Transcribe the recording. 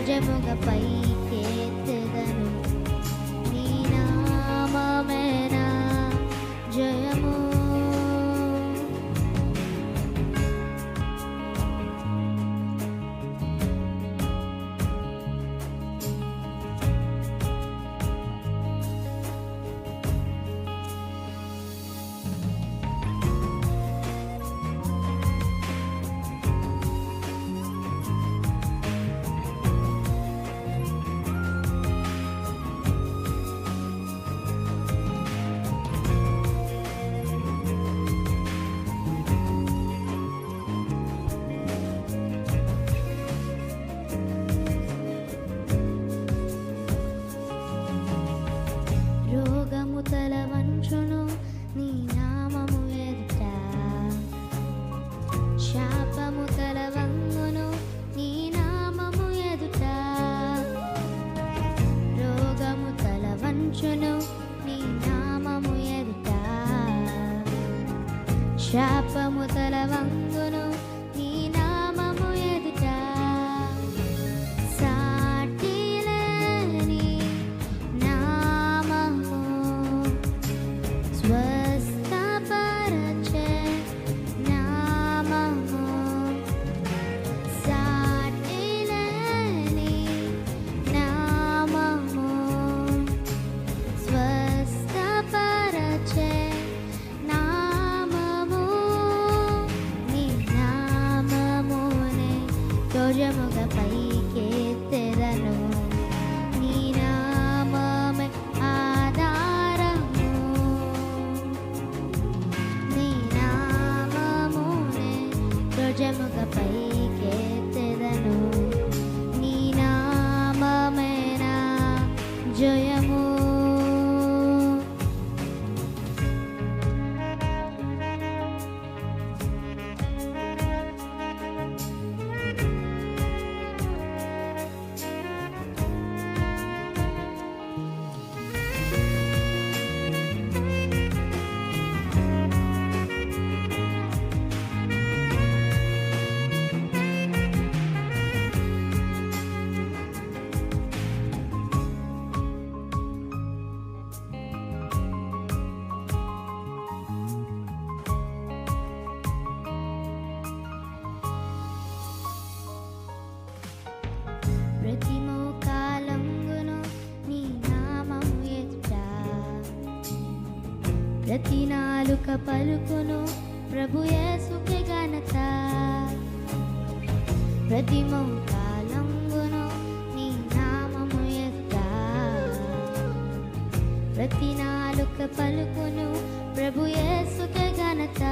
ధ్వజముగా పైకెత్తెదను, నీ నామమే నా జయము. రోగము తల వంచును నీ నామము ఎదుట, శాపము తల వంగును నీ నామము ఎదుట. రోగము తల వంచును నీ నామము ఎదుట, శాపము తల వంగును నీ నామము ఎదుట. సాటిలేని నామము స్వస్థపరచే నామము, సాటిలేని నామము స్వస్థపరచే నామము, నీ నామమునే ధ్వజముగా పైకెత్తెదను, నీ నామమే ఆధారము, నీ నామమునే ధ్వజముగా పైకెత్తెదను, నీ నామమే నా జయము. ప్రతి మోకాలంగును నీ నామము ఎదుట, ప్రతి నాలుక పలుకును ప్రభు యేసుకే ఘనత. ప్రతి మోకాలంగును నీ నామము ఎదుట, ప్రతి నాలుక పలుకును ప్రభు యేసుకే ఘనత.